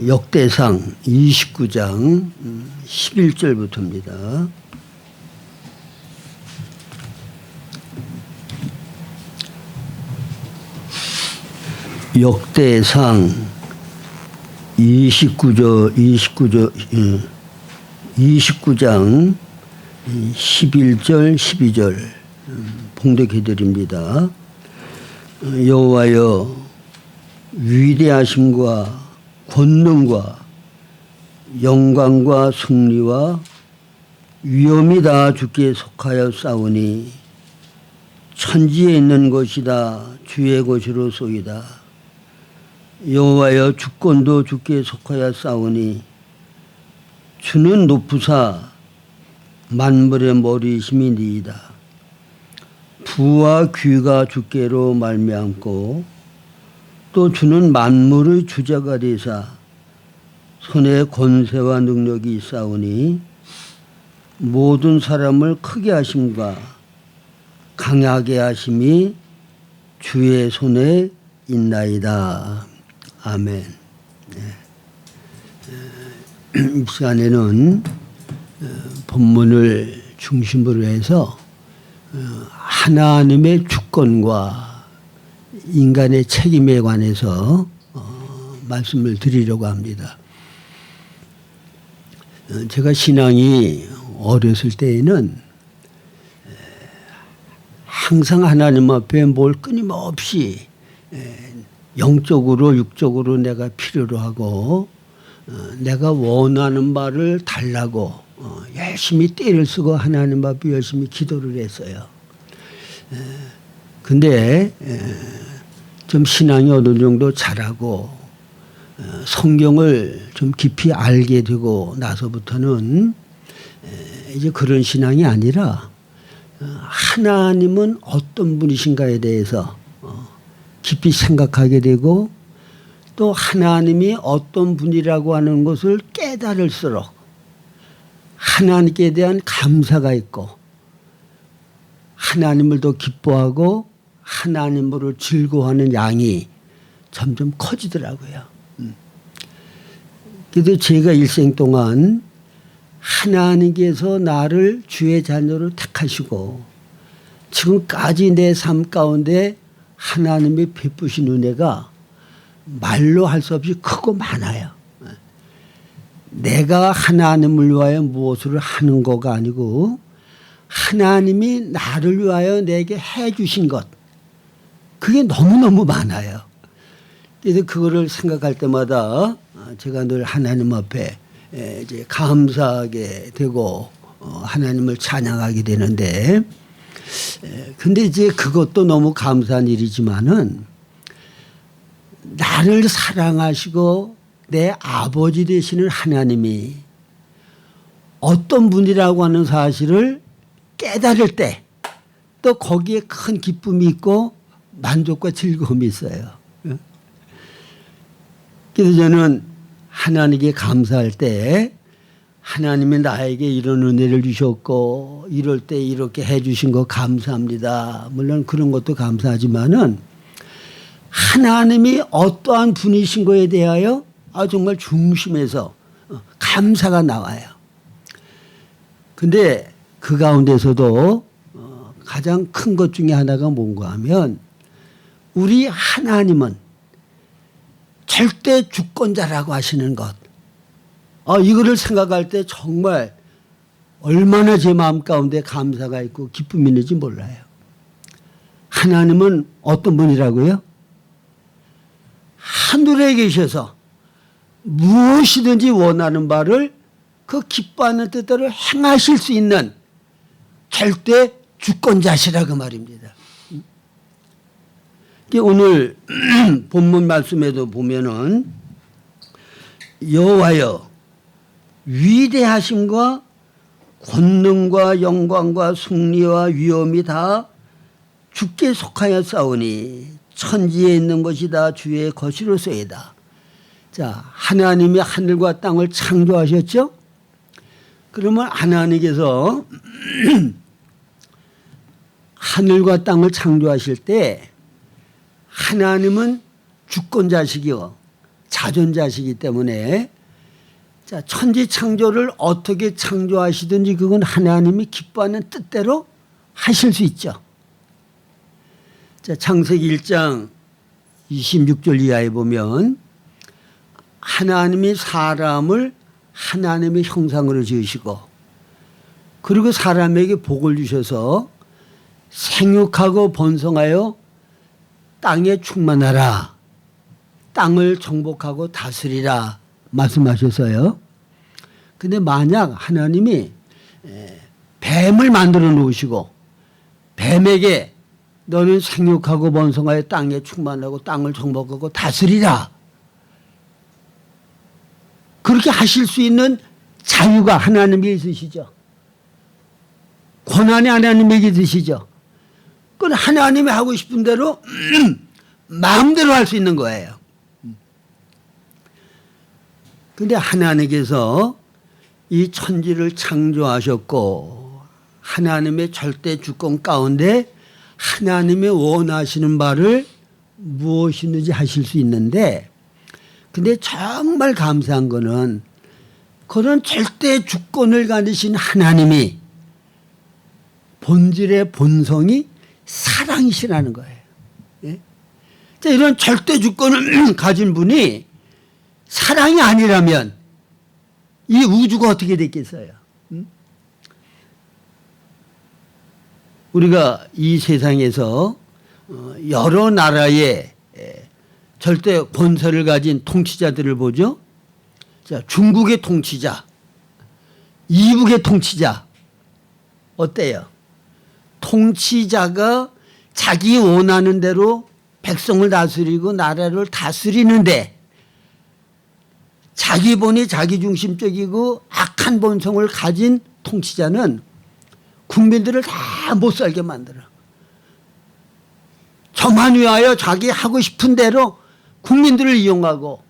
역대상 29장 11절부터입니다. 역대상 29장 11절 12절 봉독해드립니다. 여호와여 위대하심과 권능과 영광과 승리와 위엄이 다 주께 속하여 싸우니 천지에 있는 것이 다 주의 것이로소이다. 여호와여 주권도 주께 속하여 싸우니 주는 높으사 만물의 머리이심이니이다. 부와 귀가 주께로 말미암고 또 주는 만물의 주자가 되사 손에 권세와 능력이 있사오니 모든 사람을 크게 하심과 강하게 하심이 주의 손에 있나이다. 아멘. 이 시간에는 본문을 중심으로 해서 하나님의 주권과 인간의 책임에 관해서 말씀을 드리려고 합니다. 제가 신앙이 어렸을 때에는 항상 하나님 앞에 뭘 끊임없이 영적으로 육적으로 내가 필요로 하고 내가 원하는 바를 달라고 열심히 떼를 쓰고 하나님 앞에 열심히 기도를 했어요. 근데 좀 신앙이 어느 정도 자라고 성경을 좀 깊이 알게 되고 나서부터는 이제 그런 신앙이 아니라 하나님은 어떤 분이신가에 대해서 깊이 생각하게 되고 또 하나님이 어떤 분이라고 하는 것을 깨달을수록 하나님께 대한 감사가 있고 하나님을 더 기뻐하고 하나님으로 즐거워하는 양이 점점 커지더라고요. 그래서 제가 일생 동안 하나님께서 나를 주의 자녀로 택하시고 지금까지 내 삶 가운데 하나님의 베푸신 은혜가 말로 할 수 없이 크고 많아요. 내가 하나님을 위하여 무엇을 하는 거가 아니고 하나님이 나를 위하여 내게 해 주신 것 그게 너무너무 많아요. 그래서 그거를 생각할 때마다 제가 늘 하나님 앞에 이제 감사하게 되고 하나님을 찬양하게 되는데 근데 이제 그것도 너무 감사한 일이지만은 나를 사랑하시고 내 아버지 되시는 하나님이 어떤 분이라고 하는 사실을 깨달을 때 또 거기에 큰 기쁨이 있고 만족과 즐거움이 있어요. 그래서 저는 하나님께 감사할 때 하나님이 나에게 이런 은혜를 주셨고 이럴 때 이렇게 해 주신 거 감사합니다. 물론 그런 것도 감사하지만은 하나님이 어떠한 분이신 거에 대하여 정말 중심에서 감사가 나와요. 근데 그 가운데서도 가장 큰 것 중에 하나가 뭔가 하면 우리 하나님은 절대 주권자라고 하시는 것. 이거를 생각할 때 정말 얼마나 제 마음 가운데 감사가 있고 기쁨이 있는지 몰라요. 하나님은 어떤 분이라고요? 하늘에 계셔서 무엇이든지 원하는 바를 그 기뻐하는 뜻대로 행하실 수 있는 절대 주권자시라고 말입니다. 오늘 본문 말씀에도 보면은 여호와여 위대하심과 권능과 영광과 승리와 위엄이 다 주께 속하여 싸우니 천지에 있는 것이 다 주의 것이로소이다. 자, 하나님이 하늘과 땅을 창조하셨죠? 그러면 하나님께서 하늘과 땅을 창조하실 때 하나님은 주권자시기요 자존자시기 때문에 자, 천지 창조를 어떻게 창조하시든지 그건 하나님이 기뻐하는 뜻대로 하실 수 있죠. 자, 창세기 1장 26절 이하에 보면 하나님이 사람을 하나님의 형상으로 지으시고 그리고 사람에게 복을 주셔서 생육하고 번성하여 땅에 충만하라. 땅을 정복하고 다스리라 말씀하셔서요. 근데 만약 하나님이 뱀을 만들어 놓으시고 뱀에게 너는 생육하고 번성하여 땅에 충만하고 땅을 정복하고 다스리라. 그렇게 하실 수 있는 자유가 하나님께 있으시죠. 권한이 하나님에게 있으시죠. 그건 하나님이 하고 싶은 대로 마음대로 할 수 있는 거예요. 근데 하나님께서 이 천지를 창조하셨고 하나님의 절대 주권 가운데 하나님의 원하시는 바를 무엇이든지 하실 수 있는데 근데 정말 감사한 거는 그런 절대 주권을 가지신 하나님이 본질의 본성이 사랑이시라는 거예요. 예? 자, 이런 절대 주권을 가진 분이 사랑이 아니라면 이 우주가 어떻게 됐겠어요? 우리가 이 세상에서 여러 나라의 절대 권세를 가진 통치자들을 보죠. 자, 중국의 통치자, 이북의 통치자 어때요? 통치자가 자기 원하는 대로 백성을 다스리고 나라를 다스리는데 자기 본이 자기중심적이고 악한 본성을 가진 통치자는 국민들을 다 못 살게 만들어. 저만 위하여 자기 하고 싶은 대로 국민들을 이용하고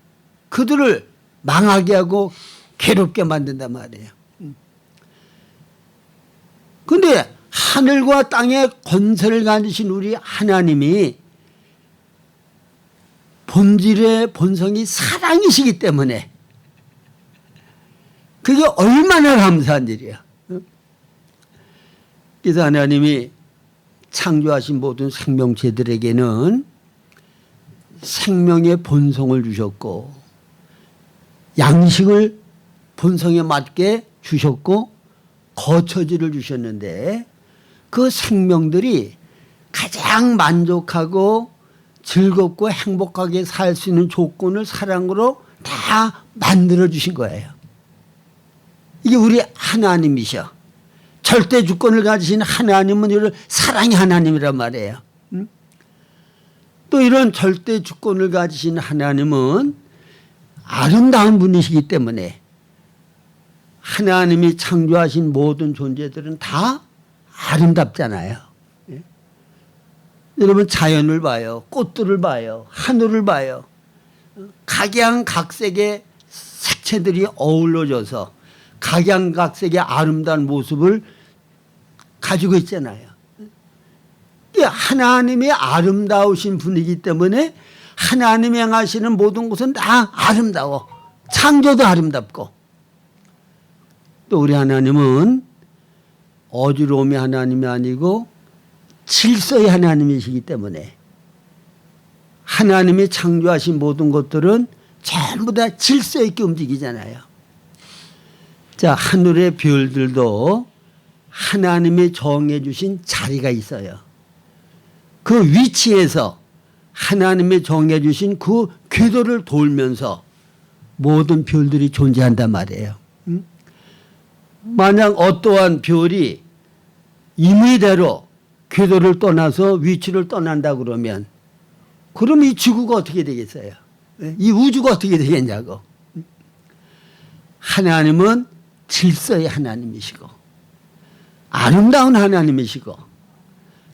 그들을 망하게 하고 괴롭게 만든단 말이에요. 그런데 하늘과 땅의 권세를 가지신 우리 하나님이 본질의 본성이 사랑이시기 때문에 그게 얼마나 감사한 일이야. 그래서 하나님이 창조하신 모든 생명체들에게는 생명의 본성을 주셨고 양식을 본성에 맞게 주셨고 거처지를 주셨는데 그 생명들이 가장 만족하고 즐겁고 행복하게 살 수 있는 조건을 사랑으로 다 만들어 주신 거예요. 이게 우리 하나님이셔. 절대 주권을 가지신 하나님은 이런 사랑의 하나님이란 말이에요. 또 이런 절대 주권을 가지신 하나님은 아름다운 분이시기 때문에 하나님이 창조하신 모든 존재들은 다 아름답잖아요. 여러분 자연을 봐요. 꽃들을 봐요. 하늘을 봐요. 각양각색의 색채들이 어우러져서 각양각색의 아름다운 모습을 가지고 있잖아요. 하나님이 아름다우신 분이기 때문에 하나님이 행하시는 모든 것은 다 아름다워. 창조도 아름답고 또 우리 하나님은 어지러움의 하나님이 아니고 질서의 하나님이시기 때문에 하나님이 창조하신 모든 것들은 전부 다 질서 있게 움직이잖아요. 자, 하늘의 별들도 하나님이 정해 주신 자리가 있어요. 그 위치에서 하나님이 정해 주신 그 궤도를 돌면서 모든 별들이 존재한단 말이에요. 만약 어떠한 별이 임의대로 궤도를 떠나서 위치를 떠난다 그러면 그럼 이 지구가 어떻게 되겠어요? 이 우주가 어떻게 되겠냐고. 하나님은 질서의 하나님이시고 아름다운 하나님이시고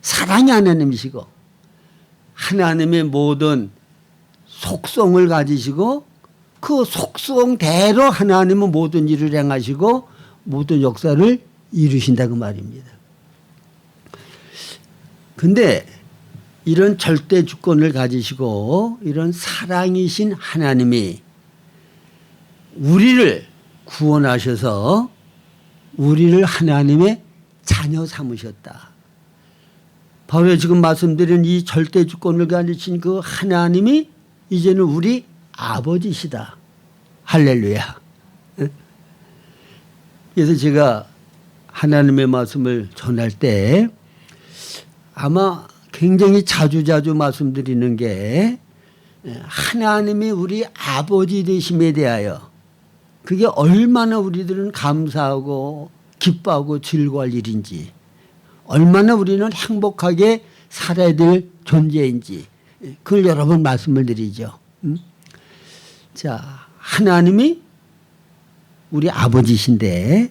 사랑의 하나님이시고 하나님의 모든 속성을 가지시고 그 속성대로 하나님은 모든 일을 행하시고 모든 역사를 이루신다고 말입니다. 근데 이런 절대 주권을 가지시고 이런 사랑이신 하나님이 우리를 구원하셔서 우리를 하나님의 자녀 삼으셨다. 바로 지금 말씀드린 이 절대 주권을 가지신 그 하나님이 이제는 우리 아버지시다. 할렐루야. 그래서 제가 하나님의 말씀을 전할 때 아마 굉장히 자주자주 말씀드리는 게 하나님이 우리 아버지 되심에 대하여 그게 얼마나 우리들은 감사하고 기뻐하고 즐거워할 일인지, 얼마나 우리는 행복하게 살아야 될 존재인지 그걸 여러 번 말씀을 드리죠. 자, 하나님이 우리 아버지신데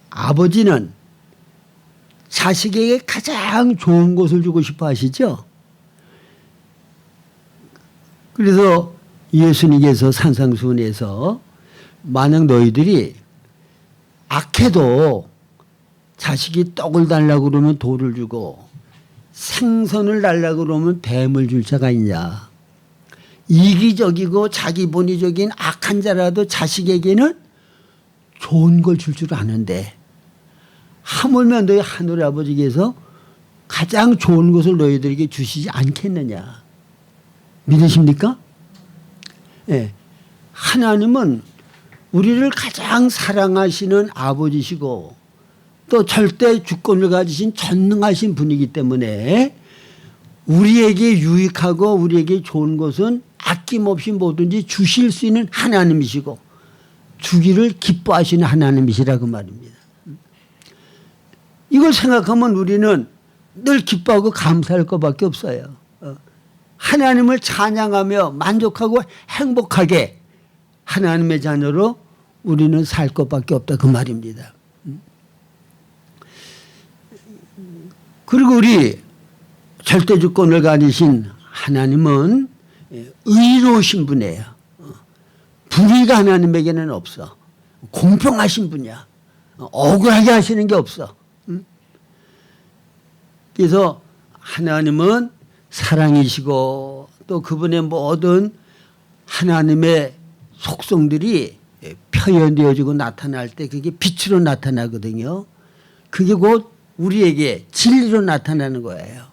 아버지는 자식에게 가장 좋은 것을 주고 싶어 하시죠. 그래서 예수님께서 산상수훈에서 만약 너희들이 악해도 자식이 떡을 달라고 그러면 돌을 주고 생선을 달라고 그러면 뱀을 줄 자가 있냐. 이기적이고 자기본위적인 악한 자라도 자식에게는 좋은 걸 줄 줄 아는데 하물며 너희 하늘 아버지께서 가장 좋은 것을 너희들에게 주시지 않겠느냐. 믿으십니까? 네. 하나님은 우리를 가장 사랑하시는 아버지시고 또 절대 주권을 가지신 전능하신 분이기 때문에 우리에게 유익하고 우리에게 좋은 것은 아낌없이 뭐든지 주실 수 있는 하나님이시고 주기를 기뻐하시는 하나님이시라 그 말입니다. 이걸 생각하면 우리는 늘 기뻐하고 감사할 것밖에 없어요. 하나님을 찬양하며 만족하고 행복하게 하나님의 자녀로 우리는 살 것밖에 없다 그 말입니다. 그리고 우리 절대주권을 가지신 하나님은 의로우신 분이에요. 불의가 하나님에게는 없어. 공평하신 분이야. 억울하게 하시는 게 없어. 그래서 하나님은 사랑이시고 또 그분의 모든 하나님의 속성들이 표현되어지고 나타날 때 그게 빛으로 나타나거든요. 그게 곧 우리에게 진리로 나타나는 거예요.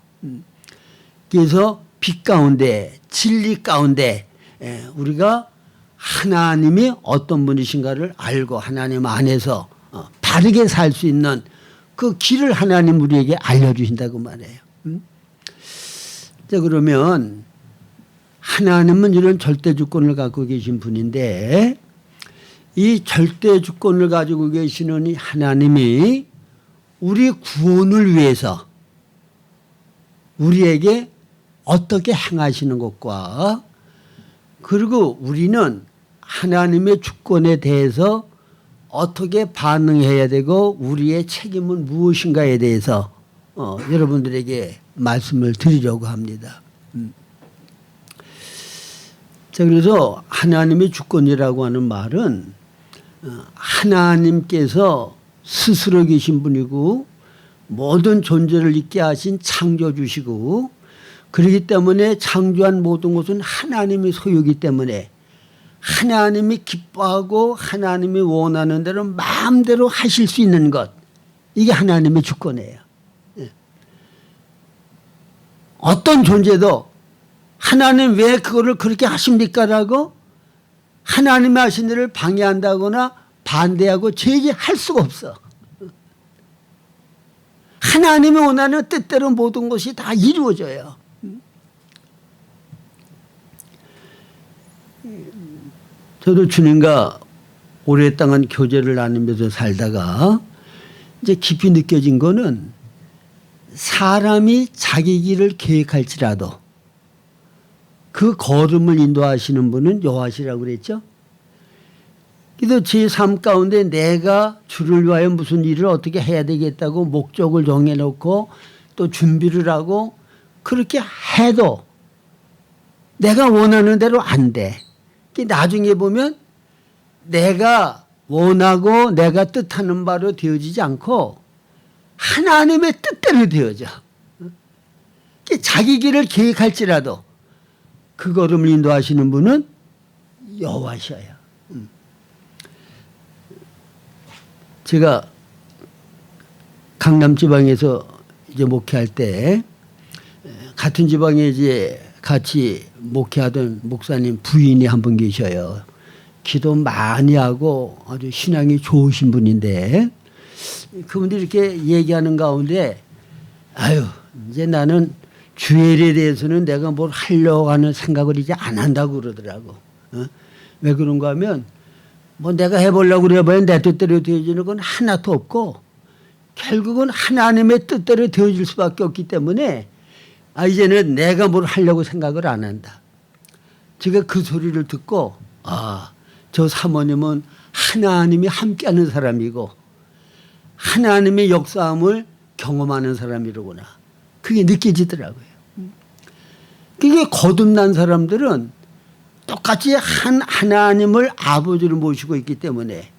그래서 빛 가운데 진리 가운데 우리가 하나님이 어떤 분이신가를 알고 하나님 안에서 바르게 살 수 있는 그 길을 하나님 우리에게 알려주신다고 말해요. 자, 그러면 하나님은 이런 절대주권을 갖고 계신 분인데 이 절대주권을 가지고 계시는 이 하나님이 우리 구원을 위해서 우리에게 어떻게 행하시는 것과 그리고 우리는 하나님의 주권에 대해서 어떻게 반응해야 되고 우리의 책임은 무엇인가에 대해서 여러분들에게 말씀을 드리려고 합니다. 자, 그래서 하나님의 주권이라고 하는 말은 하나님께서 스스로 계신 분이고 모든 존재를 있게 하신 창조주시고 그렇기 때문에 창조한 모든 것은 하나님의 소유이기 때문에 하나님이 기뻐하고 하나님이 원하는 대로 마음대로 하실 수 있는 것 이게 하나님의 주권이에요. 어떤 존재도 하나님 왜 그거를 그렇게 하십니까? 라고 하나님이 하신 일을 방해한다거나 반대하고 제기할 수가 없어. 하나님이 원하는 뜻대로 모든 것이 다 이루어져요. 저도 주님과 오랫동안 교제를 나누면서 살다가 이제 깊이 느껴진 거는 사람이 자기 길을 계획할지라도 그 걸음을 인도하시는 분은 여호와시라고 그랬죠. 그래서 제 삶 가운데 내가 주를 위하여 무슨 일을 어떻게 해야 되겠다고 목적을 정해놓고 또 준비를 하고 그렇게 해도 내가 원하는 대로 안 돼. 나중에 보면 내가 원하고 내가 뜻하는 바로 되어지지 않고 하나님의 뜻대로 되어져. 자기 길을 계획할지라도 그 걸음을 인도하시는 분은 여호와셔요. 제가 강남 지방에서 이제 목회할 때 같은 지방에 이제 같이 목회하던 목사님 부인이 한 분 계셔요. 기도 많이 하고 아주 신앙이 좋으신 분인데 그분들이 이렇게 얘기하는 가운데 아유 이제 나는 주일에 대해서는 내가 뭘 하려고 하는 생각을 이제 안 한다고 그러더라고. 왜 그런가 하면 뭐 내가 해보려고 그래봐야 내 뜻대로 되어지는 건 하나도 없고 결국은 하나님의 뜻대로 되어질 수밖에 없기 때문에 이제는 내가 뭘 하려고 생각을 안 한다. 제가 그 소리를 듣고 저 사모님은 하나님이 함께하는 사람이고 하나님의 역사함을 경험하는 사람이로구나. 그게 느껴지더라고요. 그게 거듭난 사람들은 똑같이 하나님을 아버지로 모시고 있기 때문에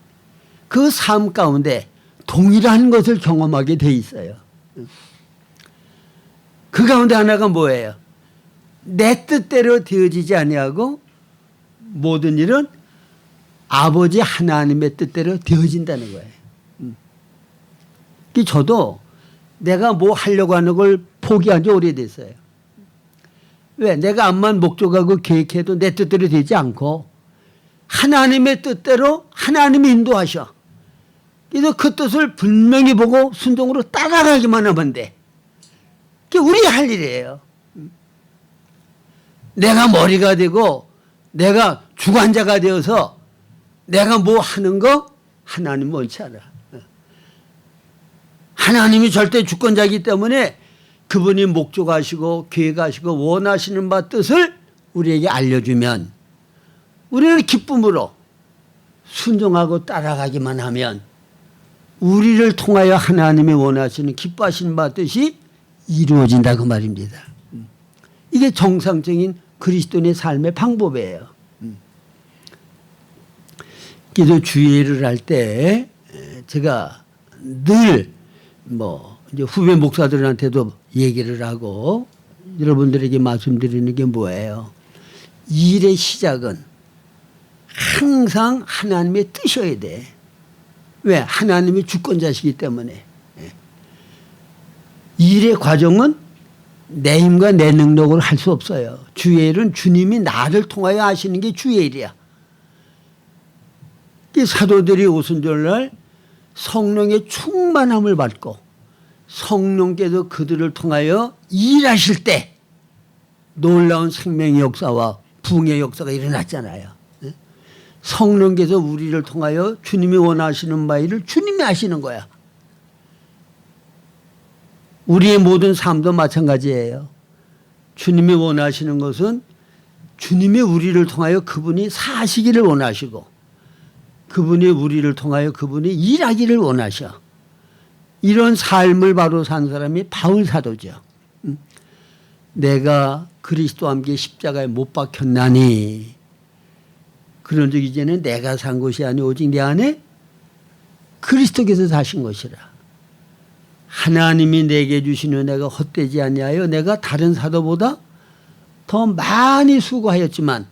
그 삶 가운데 동일한 것을 경험하게 돼 있어요. 그 가운데 하나가 뭐예요? 내 뜻대로 되어지지 아니하고 모든 일은 아버지 하나님의 뜻대로 되어진다는 거예요. 저도 내가 뭐 하려고 하는 걸 포기한 지 오래됐어요. 왜? 내가 암만 목적하고 계획해도 내 뜻대로 되지 않고 하나님의 뜻대로 하나님이 인도하셔. 그래서 그 뜻을 분명히 보고 순종으로 따라가기만 하면 돼. 그게 우리 할 일이에요. 내가 머리가 되고 내가 주관자가 되어서 내가 뭐 하는 거 하나님 원치 않아. 하나님이 절대 주권자이기 때문에 그분이 목적하시고 계획하시고 원하시는 바 뜻을 우리에게 알려주면 우리는 기쁨으로 순종하고 따라가기만 하면 우리를 통하여 하나님이 원하시는 기뻐하시는 바 뜻이 이루어진다 그 말입니다. 이게 정상적인 그리스도인의 삶의 방법이에요. 그래서 주일을 할 때 제가 늘 이제 후배 목사들한테도 얘기를 하고 여러분들에게 말씀드리는 게 뭐예요? 일의 시작은 항상 하나님의 뜻이어야 돼. 왜? 하나님이 주권자시기 때문에. 일의 과정은 내 힘과 내 능력으로 할 수 없어요. 주의 일은 주님이 나를 통하여 하시는 게 주의 일이야. 이 사도들이 오순절날 성령의 충만함을 받고 성령께서 그들을 통하여 일하실 때 놀라운 생명의 역사와 부흥의 역사가 일어났잖아요. 성령께서 우리를 통하여 주님이 원하시는 바 일을 주님이 하시는 거야. 우리의 모든 삶도 마찬가지예요. 주님이 원하시는 것은 주님이 우리를 통하여 그분이 사시기를 원하시고 그분이 우리를 통하여 그분이 일하기를 원하셔. 이런 삶을 바로 산 사람이 바울 사도죠. 내가 그리스도와 함께 십자가에 못 박혔나니 그런즉 이제는 내가 산 것이 아니 오직 내 안에 그리스도께서 사신 것이라. 하나님이 내게 주신 은혜가 헛되지 아니하여 내가 다른 사도보다 더 많이 수고하였지만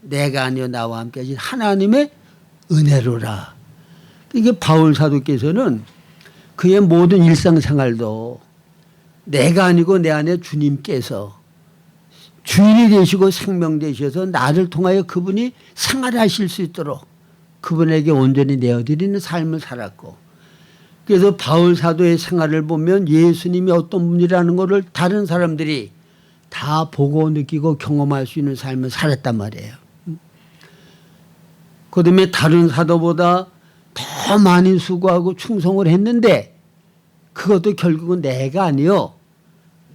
내가 아니여 나와 함께 하신 하나님의 은혜로라. 이게 바울 사도께서는 그의 모든 일상생활도 내가 아니고 내 안에 주님께서 주인이 되시고 생명 되셔서 나를 통하여 그분이 생활하실 수 있도록 그분에게 온전히 내어드리는 삶을 살았고, 그래서 바울 사도의 생활을 보면 예수님이 어떤 분이라는 것을 다른 사람들이 다 보고 느끼고 경험할 수 있는 삶을 살았단 말이에요. 그다음에 다른 사도보다 더 많이 수고하고 충성을 했는데 그것도 결국은 내가 아니요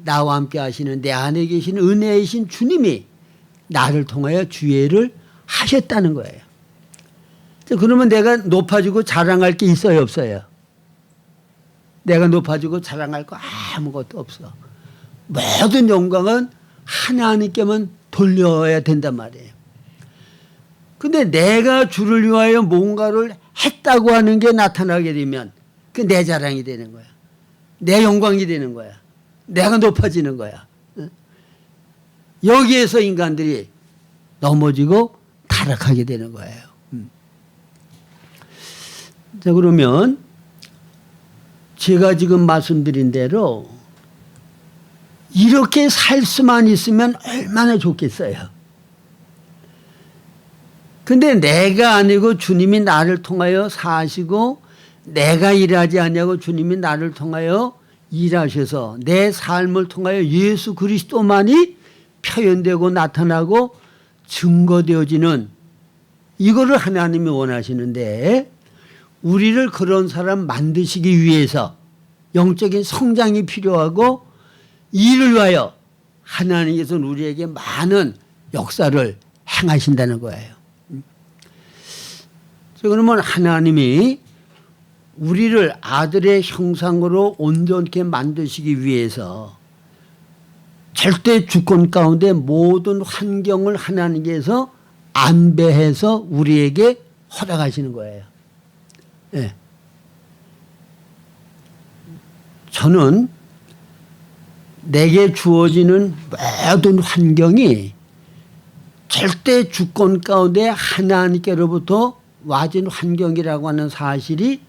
나와 함께 하시는 내 안에 계신 은혜이신 주님이 나를 통하여 주의를 하셨다는 거예요. 그러면 내가 높아지고 자랑할 게 있어요, 없어요? 내가 높아지고 자랑할 거 아무것도 없어. 모든 영광은 하나님께만 돌려야 된단 말이에요. 근데 내가 주를 위하여 뭔가를 했다고 하는 게 나타나게 되면 그게 내 자랑이 되는 거야. 내 영광이 되는 거야. 내가 높아지는 거야. 여기에서 인간들이 넘어지고 타락하게 되는 거예요. 자, 그러면 제가 지금 말씀드린 대로 이렇게 살 수만 있으면 얼마나 좋겠어요. 근데 내가 아니고 주님이 나를 통하여 사시고 내가 일하지 않냐고 주님이 나를 통하여 일하셔서 내 삶을 통하여 예수 그리스도만이 표현되고 나타나고 증거되어지는 이거를 하나님이 원하시는데 우리를 그런 사람 만드시기 위해서 영적인 성장이 필요하고 이를 위하여 하나님께서는 우리에게 많은 역사를 행하신다는 거예요. 그러면 하나님이 우리를 아들의 형상으로 온전케 만드시기 위해서 절대 주권 가운데 모든 환경을 하나님께서 안배해서 우리에게 허락하시는 거예요. 네. 저는 내게 주어지는 모든 환경이 절대 주권 가운데 하나님께로부터 와진 환경이라고 하는 사실이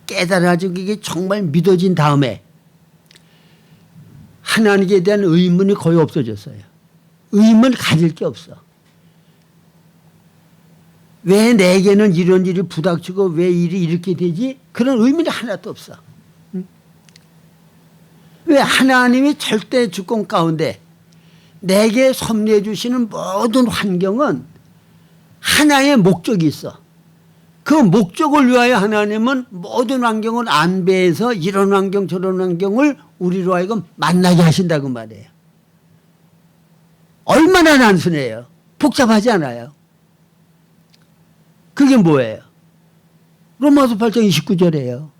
깨달아지고 이게 정말 믿어진 다음에 하나님께 대한 의문이 거의 없어졌어요. 의문 가질 게 없어. 왜 내게는 이런 일이 부닥치고 왜 일이 이렇게 되지? 그런 의문이 하나도 없어. 왜 하나님이 절대 주권 가운데 내게 섭리해 주시는 모든 환경은 하나의 목적이 있어. 그 목적을 위하여 하나님은 모든 환경을 안배해서 이런 환경 저런 환경을 우리로 하여금 만나게 하신다고 말이에요. 얼마나 단순해요. 복잡하지 않아요. 그게 뭐예요? 로마서 8장 29절이에요.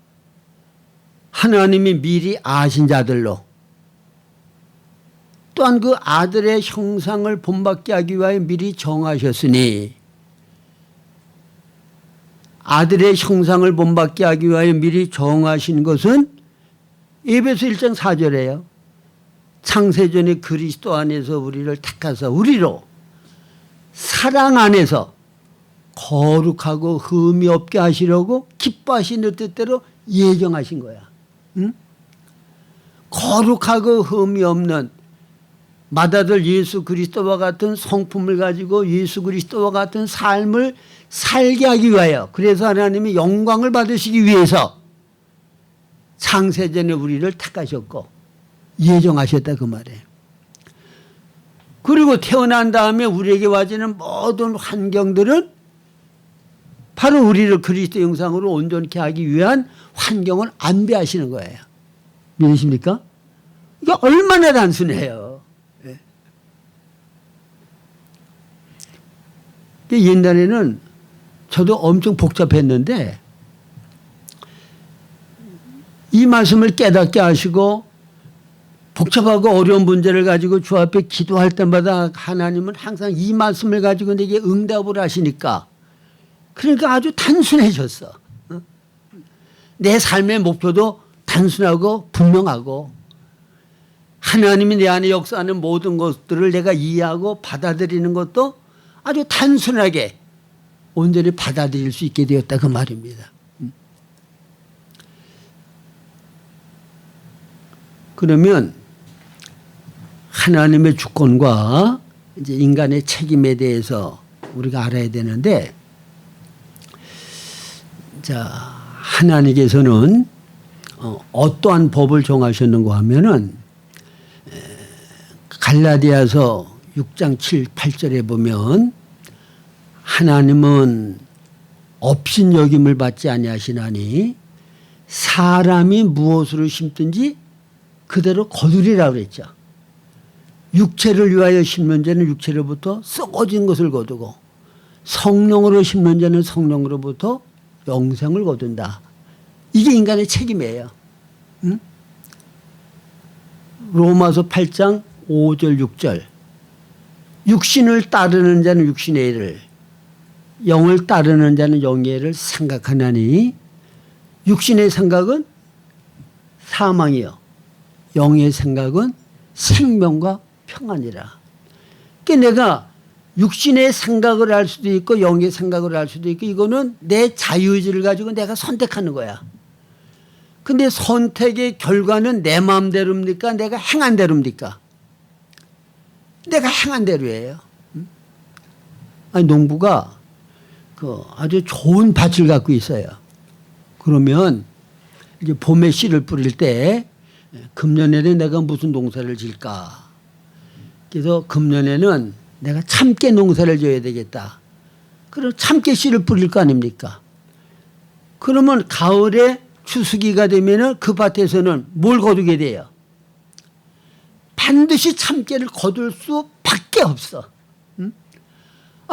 하나님이 미리 아신 자들로 또한 그 아들의 형상을 본받게 하기 위하여 미리 정하셨으니 아들의 형상을 본받게 하기 위하여 미리 정하신 것은 에베소 1장 4절이에요. 창세전에 그리스도 안에서 우리를 택하사 우리로 사랑 안에서 거룩하고 흠이 없게 하시려고 기뻐하시는 뜻대로 예정하신 거야. 응? 거룩하고 흠이 없는 맏아들 예수 그리스도와 같은 성품을 가지고 예수 그리스도와 같은 삶을 살게 하기 위하여 그래서 하나님이 영광을 받으시기 위해서 창세전에 우리를 택하셨고 예정하셨다 그 말이에요. 그리고 태어난 다음에 우리에게 와지는 모든 환경들은 바로 우리를 그리스도 형상으로 온전케 하기 위한 환경을 안배하시는 거예요. 믿으십니까? 이게 얼마나 단순해요. 옛날에는 저도 엄청 복잡했는데 이 말씀을 깨닫게 하시고 복잡하고 어려운 문제를 가지고 주 앞에 기도할 때마다 하나님은 항상 이 말씀을 가지고 내게 응답을 하시니까 그러니까 아주 단순해졌어. 내 삶의 목표도 단순하고 분명하고 하나님이 내 안에 역사하는 모든 것들을 내가 이해하고 받아들이는 것도 아주 단순하게 온전히 받아들일 수 있게 되었다 그 말입니다. 그러면 하나님의 주권과 이제 인간의 책임에 대해서 우리가 알아야 되는데, 자, 하나님께서는 어떠한 법을 정하셨는가 하면은 갈라디아서 6장 7, 8절에 보면 하나님은 업신여김을 받지 아니하시나니 사람이 무엇으로 심든지 그대로 거두리라고 그랬죠. 육체를 위하여 심는 자는 육체로부터 썩어진 것을 거두고 성령으로 심는 자는 성령으로부터 영생을 거둔다. 이게 인간의 책임이에요. 응? 로마서 8장 5절 6절 육신을 따르는 자는 육신의 일을 영을 따르는 자는 영의 일을 생각하나니 육신의 생각은 사망이요 영의 생각은 생명과 평안이라. 그러니까 내가 육신의 생각을 할 수도 있고 영의 생각을 할 수도 있고 이거는 내 자유의지를 가지고 내가 선택하는 거야. 근데 선택의 결과는 내 마음대로입니까? 내가 행한 대로입니까? 내가 행한 대로예요. 아니, 농부가 아주 좋은 밭을 갖고 있어요. 그러면 이제 봄에 씨를 뿌릴 때 금년에는 내가 무슨 농사를 질까? 그래서 금년에는 내가 참깨 농사를 져야 되겠다. 그럼 참깨 씨를 뿌릴 거 아닙니까? 그러면 가을에 추수기가 되면은 그 밭에서는 뭘 거두게 돼요? 반드시 참깨를 거둘 수밖에 없어. 응?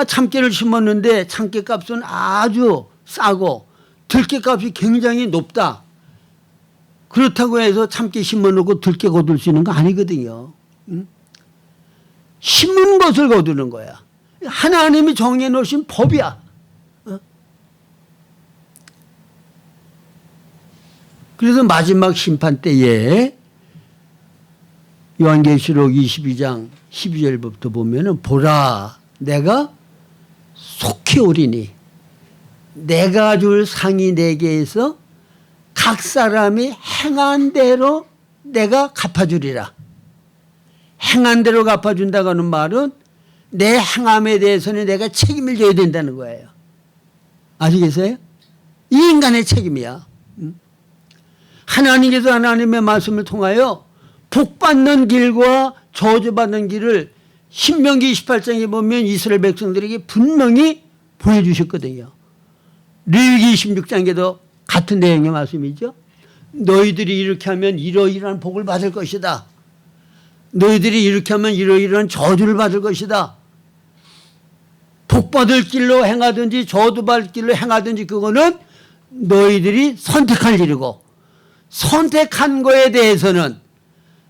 참깨를 심었는데 참깨 값은 아주 싸고 들깨 값이 굉장히 높다. 그렇다고 해서 참깨 심어놓고 들깨 거둘 수 있는 거 아니거든요. 응? 심은 것을 거두는 거야. 하나님이 정해놓으신 법이야. 그래서 마지막 심판 때에 요한계시록 22장 12절부터 보면은 보라 내가 속히 오리니 내가 줄 상이 내게에서 각 사람이 행한 대로 내가 갚아주리라. 행한 대로 갚아준다고 하는 말은 내 행함에 대해서는 내가 책임을 져야 된다는 거예요. 아시겠어요? 이 인간의 책임이야. 하나님께서 하나님의 말씀을 통하여 복받는 길과 저주받는 길을 신명기 28장에 보면 이스라엘 백성들에게 분명히 보여주셨거든요. 레위기 26장에도 같은 내용의 말씀이죠. 너희들이 이렇게 하면 이러이러한 복을 받을 것이다. 너희들이 이렇게 하면 이러이러한 저주를 받을 것이다. 복받을 길로 행하든지 저주받을 길로 행하든지 그거는 너희들이 선택할 일이고 선택한 거에 대해서는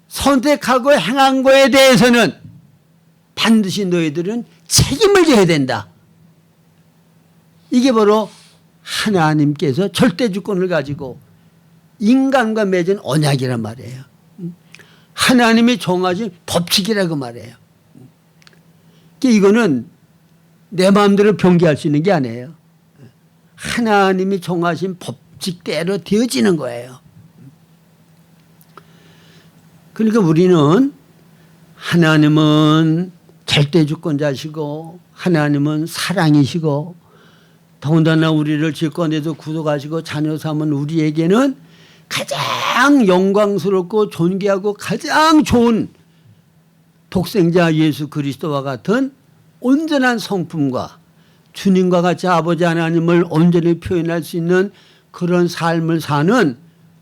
선택하고 행한 거에 대해서는 반드시 너희들은 책임을 져야 된다. 이게 바로 하나님께서 절대주권을 가지고 인간과 맺은 언약이란 말이에요. 하나님이 정하신 법칙이라고 말해요. 이거는 내 마음대로 변개할 수 있는 게 아니에요. 하나님이 정하신 법칙대로 되어지는 거예요. 그러니까 우리는 하나님은 절대주권자시고 하나님은 사랑이시고 더군다나 우리를 질권에서 구속하시고 자녀 삼은 우리에게는 가장 영광스럽고 존귀하고 가장 좋은 독생자 예수 그리스도와 같은 온전한 성품과 주님과 같이 아버지 하나님을 온전히 표현할 수 있는 그런 삶을 사는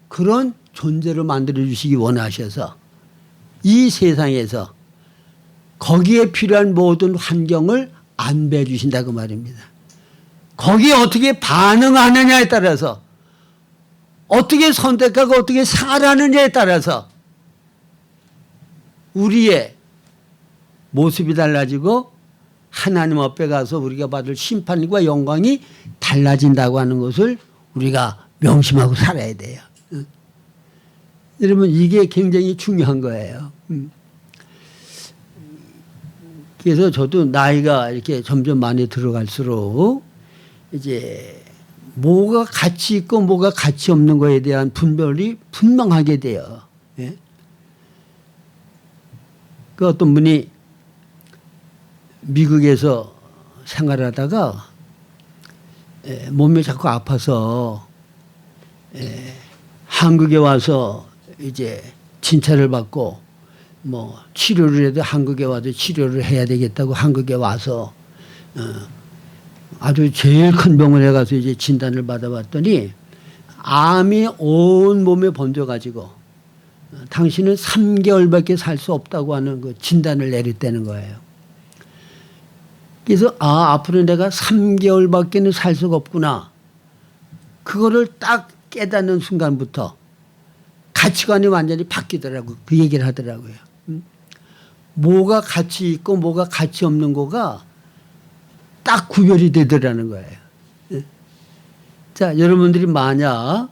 그런 존재로 만들어 주시기 원하셔서 이 세상에서 거기에 필요한 모든 환경을 안배해 주신다고 말입니다. 거기에 어떻게 반응하느냐에 따라서 어떻게 선택하고 어떻게 살아가느냐에 따라서 우리의 모습이 달라지고 하나님 앞에 가서 우리가 받을 심판과 영광이 달라진다고 하는 것을 우리가 명심하고 살아야 돼요. 여러분 이게 굉장히 중요한 거예요. 그래서 저도 나이가 이렇게 점점 많이 들어갈수록 이제 뭐가 가치 있고 뭐가 가치 없는 거에 대한 분별이 분명하게 돼요. 예? 그 어떤 분이 미국에서 생활하다가 몸이 자꾸 아파서 한국에 와서 이제 진찰을 받고 뭐 치료를 해도 한국에 와서 치료를 해야 되겠다고 한국에 와서 아주 제일 큰 병원에 가서 이제 진단을 받아봤더니 암이 온 몸에 번져가지고 당신은 3개월밖에 살 수 없다고 하는 그 진단을 내렸다는 거예요. 그래서 앞으로 내가 3개월밖에는 살 수가 없구나. 그거를 딱 깨닫는 순간부터 가치관이 완전히 바뀌더라고요. 그 얘기를 하더라고요. 뭐가 가치 있고 뭐가 가치 없는 거가 딱 구별이 되더라는 거예요. 자, 여러분들이 만약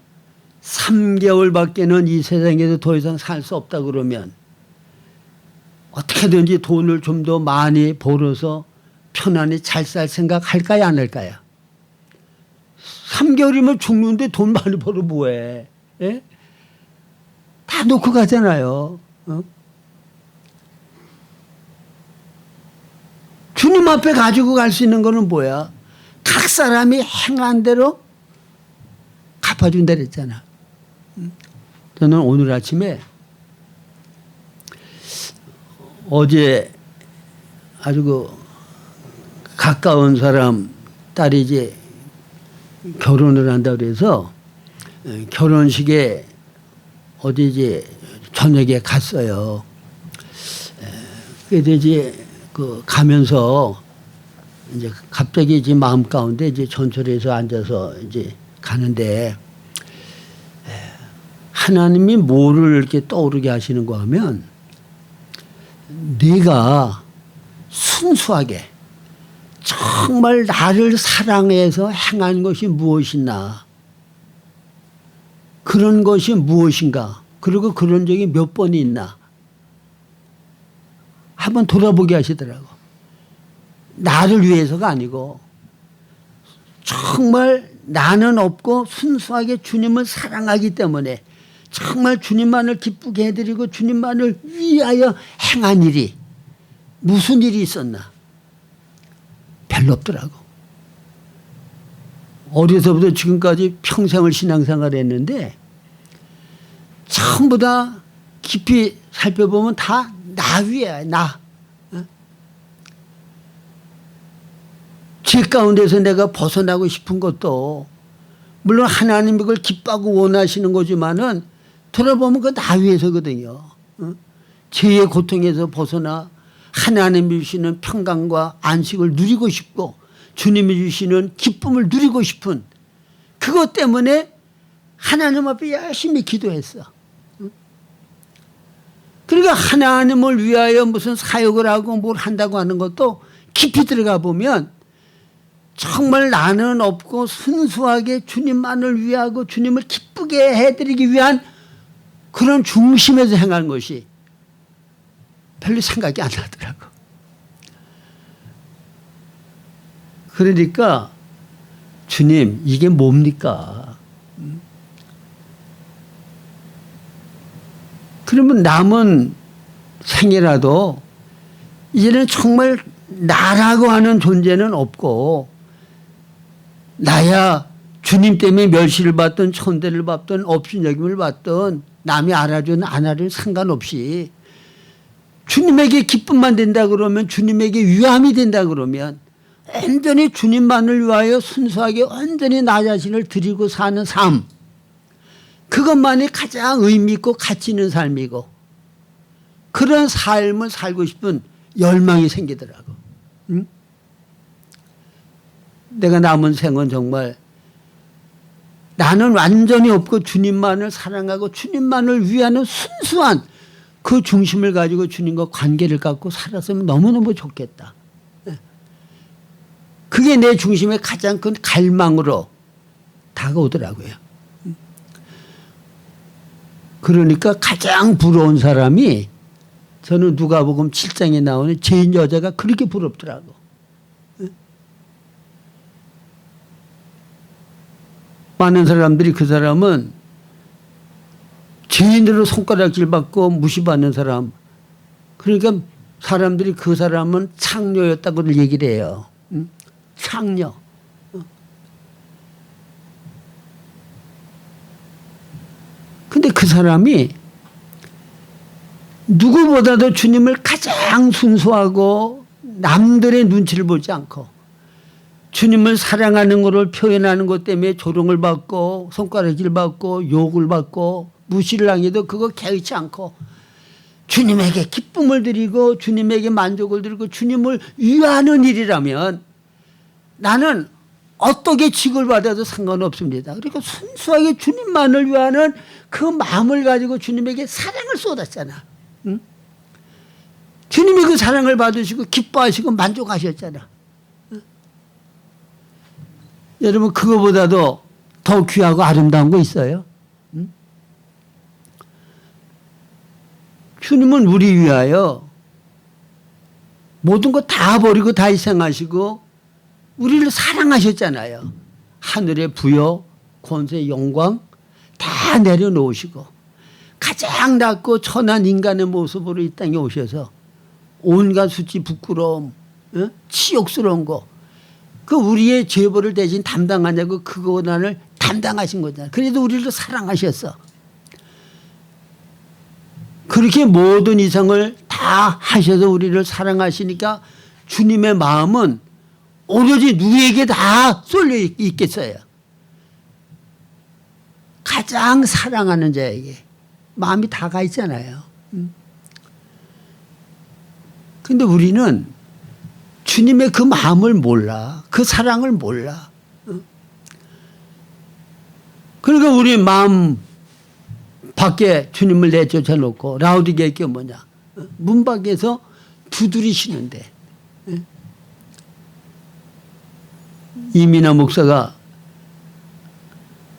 3개월밖에는 이 세상에서 더 이상 살 수 없다 그러면 어떻게든지 돈을 좀 더 많이 벌어서 편안히 잘 살 생각 할까요? 안 할까요? 3개월이면 죽는데 돈 많이 벌어 뭐해? 예? 다 놓고 가잖아요. 어? 주님 앞에 가지고 갈 수 있는 거는 뭐야? 각 사람이 행한 대로 갚아준다 그랬잖아. 저는 오늘 아침에 어제 아주 그 가까운 사람 딸이 이제 결혼을 한다고 그래서 결혼식에 어디 이제 저녁에 갔어요. 그래서 이제 그 가면서 이제 갑자기 이제 마음 가운데 이제 전철에서 앉아서 이제 가는데 하나님이 뭐를 이렇게 떠오르게 하시는가 하면 네가 순수하게 정말 나를 사랑해서 행한 것이 무엇이나 그런 것이 무엇인가 그리고 그런 적이 몇 번이 있나 한번 돌아보게 하시더라고. 나를 위해서가 아니고 정말 나는 없고 순수하게 주님을 사랑하기 때문에 정말 주님만을 기쁘게 해드리고 주님만을 위하여 행한 일이 무슨 일이 있었나? 별로 없더라고. 어려서부터 지금까지 평생을 신앙생활을 했는데 전부 다 깊이 살펴보면 다 나 위에 나. 죄 가운데서 내가 벗어나고 싶은 것도 물론 하나님이 그걸 기뻐하고 원하시는 거지만은 돌아보면 그 나 위해서거든요. 죄의 고통에서 벗어나 하나님이 주시는 평강과 안식을 누리고 싶고 주님이 주시는 기쁨을 누리고 싶은 그것 때문에 하나님 앞에 열심히 기도했어. 그러니까 하나님을 위하여 무슨 사역을 하고 뭘 한다고 하는 것도 깊이 들어가 보면 정말 나는 없고 순수하게 주님만을 위하고 주님을 기쁘게 해드리기 위한 그런 중심에서 행한 것이 별로 생각이 안 나더라고. 그러니까 주님 이게 뭡니까? 그러면 남은 생이라도 이제는 정말 나라고 하는 존재는 없고 나야 주님 때문에 멸시를 받든 천대를 받든 업신여김을 받든 남이 알아주든 안 알아주든 상관없이 주님에게 기쁨만 된다 그러면 주님에게 위함이 된다 그러면 온전히 주님만을 위하여 순수하게 온전히 나 자신을 드리고 사는 삶 그것만이 가장 의미 있고 가치 있는 삶이고 그런 삶을 살고 싶은 열망이 생기더라고. 응? 내가 남은 생은 정말 나는 완전히 없고 주님만을 사랑하고 주님만을 위하는 순수한 그 중심을 가지고 주님과 관계를 갖고 살았으면 너무너무 좋겠다. 그게 내 중심의 가장 큰 갈망으로 다가오더라고요. 그러니까 가장 부러운 사람이 저는 누가복음 7장에 나오는 죄인 여자가 그렇게 부럽더라고. 많은 사람들이 그 사람은 죄인으로 손가락질 받고 무시받는 사람. 그러니까 사람들이 그 사람은 창녀였다고 얘기를 해요. 창녀. 근데 그 사람이 누구보다도 주님을 가장 순수하고 남들의 눈치를 보지 않고 주님을 사랑하는 것을 표현하는 것 때문에 조롱을 받고 손가락질 받고 욕을 받고 무시를 당해도 그거 개의치 않고 주님에게 기쁨을 드리고 주님에게 만족을 드리고 주님을 위하는 일이라면 나는 어떻게 직을 받아도 상관없습니다. 그러니까 순수하게 주님만을 위하는 그 마음을 가지고 주님에게 사랑을 쏟았잖아. 응? 주님이 그 사랑을 받으시고 기뻐하시고 만족하셨잖아. 응? 여러분 그거보다도 더 귀하고 아름다운 거 있어요? 응? 주님은 우리 위하여 모든 거 다 버리고 다 희생하시고 우리를 사랑하셨잖아요. 하늘의 부여, 권세, 영광 다 내려놓으시고 가장 낮고 천한 인간의 모습으로 이 땅에 오셔서 온갖 수치 부끄러움, 치욕스러운 거, 그 우리의 죄벌을 대신 담당하냐고 그 고난을 담당하신 거잖아요. 그래도 우리를 사랑하셨어. 그렇게 모든 이상을 다 하셔서 우리를 사랑하시니까 주님의 마음은 오로지 누구에게 다 쏠려 있겠어요. 가장 사랑하는 자에게 마음이 다 가 있잖아요. 근데 우리는 주님의 그 마음을 몰라. 그 사랑을 몰라. 그러니까 우리 마음 밖에 주님을 내쫓아 놓고 라우디게이가 뭐냐. 문 밖에서 두드리시는데. 이민아 목사가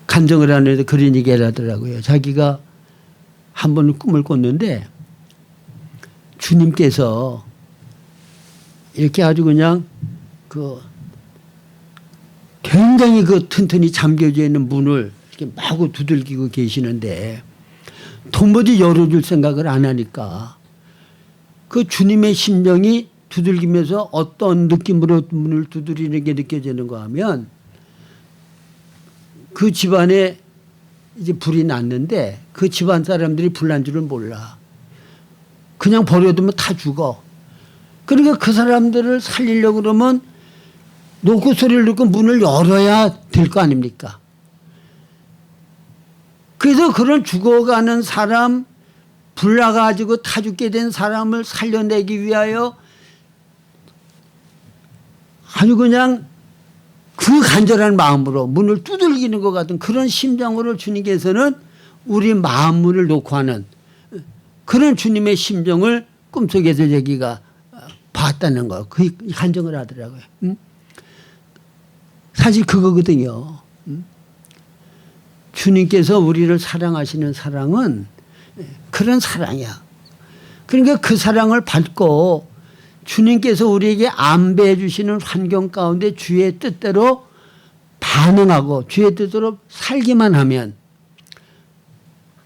간증을 하는데 그런 얘기를 하더라고요. 자기가 한 번 꿈을 꿨는데 주님께서 이렇게 아주 그냥 그 굉장히 그 튼튼히 잠겨져 있는 문을 이렇게 마구 두들기고 계시는데 도무지 열어줄 생각을 안 하니까 그 주님의 심정이 두들기면서 어떤 느낌으로 문을 두드리는 게 느껴지는가 하면 그 집안에 이제 불이 났는데 그 집안 사람들이 불난 줄을 몰라. 그냥 버려두면 다 죽어. 그러니까 그 사람들을 살리려고 그러면 노크 소리를 듣고 문을 열어야 될 거 아닙니까? 그래서 그런 죽어가는 사람, 불나가지고 타 죽게 된 사람을 살려내기 위하여 아주 그냥 그 간절한 마음으로 문을 두들기는 것 같은 그런 심정으로 주님께서는 우리 마음문을 놓고 하는 그런 주님의 심정을 꿈속에서 저기가 봤다는 거. 그 간증을 하더라고요. 사실 그거거든요. 주님께서 우리를 사랑하시는 사랑은 그런 사랑이야. 그러니까 그 사랑을 받고 주님께서 우리에게 안배해 주시는 환경 가운데 주의 뜻대로 반응하고 주의 뜻대로 살기만 하면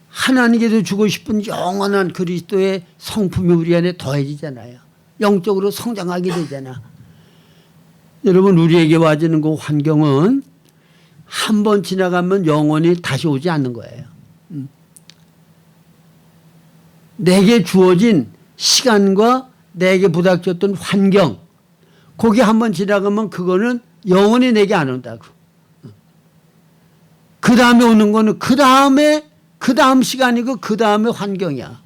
하나님께서 주고 싶은 영원한 그리스도의 성품이 우리 안에 더해지잖아요. 영적으로 성장하게 되잖아. 여러분 우리에게 와지는 그 환경은 한 번 지나가면 영원히 다시 오지 않는 거예요. 내게 주어진 시간과 내게 부닥쳤던 환경 거기 한 번 지나가면 그거는 영원히 내게 안 온다고. 그 다음에 오는 거는 그 다음 시간이고 그 다음에 환경이야.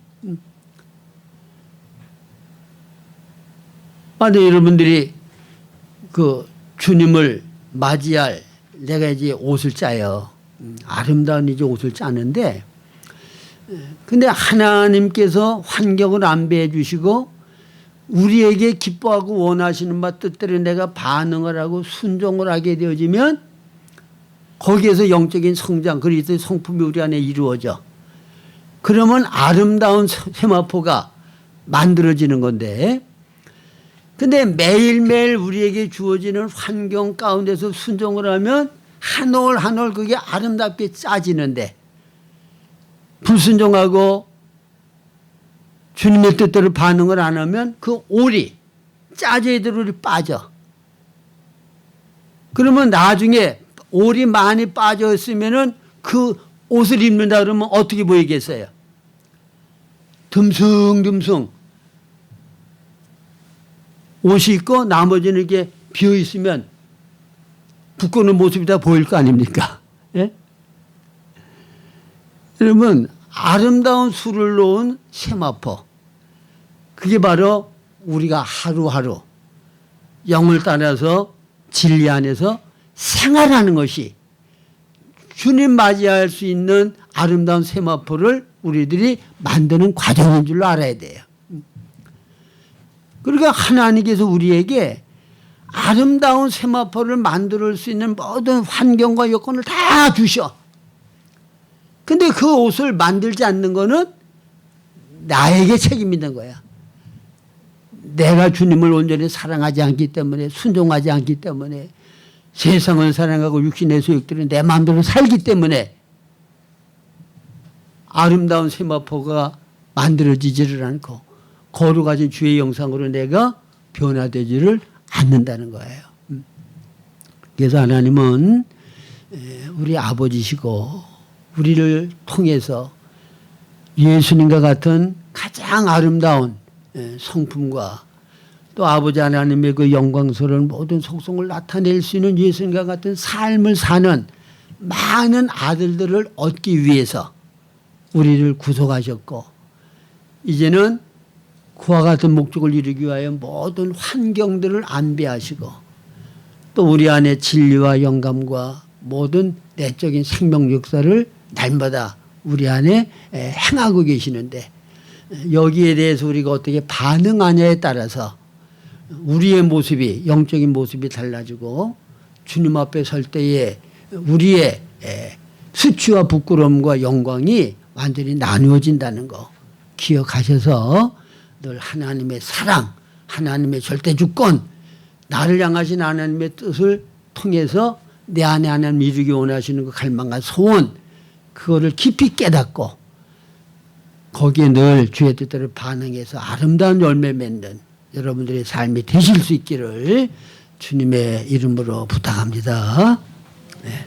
만약 여러분들이 그 주님을 맞이할 내가 이제 옷을 짜요. 아름다운 이제 옷을 짜는데 근데 하나님께서 환경을 안배해 주시고 우리에게 기뻐하고 원하시는 바 뜻대로 내가 반응을 하고 순종을 하게 되어지면 거기에서 영적인 성장 그리스도의 성품이 우리 안에 이루어져. 그러면 아름다운 세마포가 만들어지는 건데 근데 매일매일 우리에게 주어지는 환경 가운데서 순종을 하면 한 올 한 올 그게 아름답게 짜지는데 불순종하고 주님의 뜻대로 반응을 안 하면 그 올이 짜져야 될 올이 빠져. 그러면 나중에 올이 많이 빠져 있으면은 그 옷을 입는다 그러면 어떻게 보이겠어요? 듬숭듬숭 옷이 있고 나머지는 이렇게 비어 있으면 부끄러운 모습이 다 보일 거 아닙니까? 예? 여러분 아름다운 술을 놓은 세마포 그게 바로 우리가 하루하루 영을 따라서 진리 안에서 생활하는 것이 주님 맞이할 수 있는 아름다운 세마포를 우리들이 만드는 과정인 줄로 알아야 돼요. 그러니까 하나님께서 우리에게 아름다운 세마포를 만들 수 있는 모든 환경과 여건을 다 주셔. 근데 그 옷을 만들지 않는 거는 나에게 책임이 있는 거야. 내가 주님을 온전히 사랑하지 않기 때문에 순종하지 않기 때문에 세상을 사랑하고 육신의 소욕들은 내 마음대로 살기 때문에 아름다운 세마포가 만들어지지를 않고 거룩하신 주의 영상으로 내가 변화되지를 않는다는 거예요. 그래서 하나님은 우리 아버지시고 우리를 통해서 예수님과 같은 가장 아름다운 성품과 또 아버지 하나님의 그 영광스러운 모든 속성을 나타낼 수 있는 예수님과 같은 삶을 사는 많은 아들들을 얻기 위해서 우리를 구속하셨고 이제는 그와 같은 목적을 이루기 위하여 모든 환경들을 안배하시고 또 우리 안에 진리와 영감과 모든 내적인 생명 역사를 날마다 우리 안에 행하고 계시는데 여기에 대해서 우리가 어떻게 반응하냐에 따라서 우리의 모습이 영적인 모습이 달라지고 주님 앞에 설 때에 우리의 수치와 부끄러움과 영광이 완전히 나누어진다는 거 기억하셔서 늘 하나님의 사랑, 하나님의 절대주권, 나를 향하신 하나님의 뜻을 통해서 내 안에 하나님 이루기 원하시는 그 갈망과 소원 그거를 깊이 깨닫고 거기에 늘 주의 뜻대로 반응해서 아름다운 열매 맺는 여러분들의 삶이 되실 수 있기를 주님의 이름으로 부탁합니다. 네.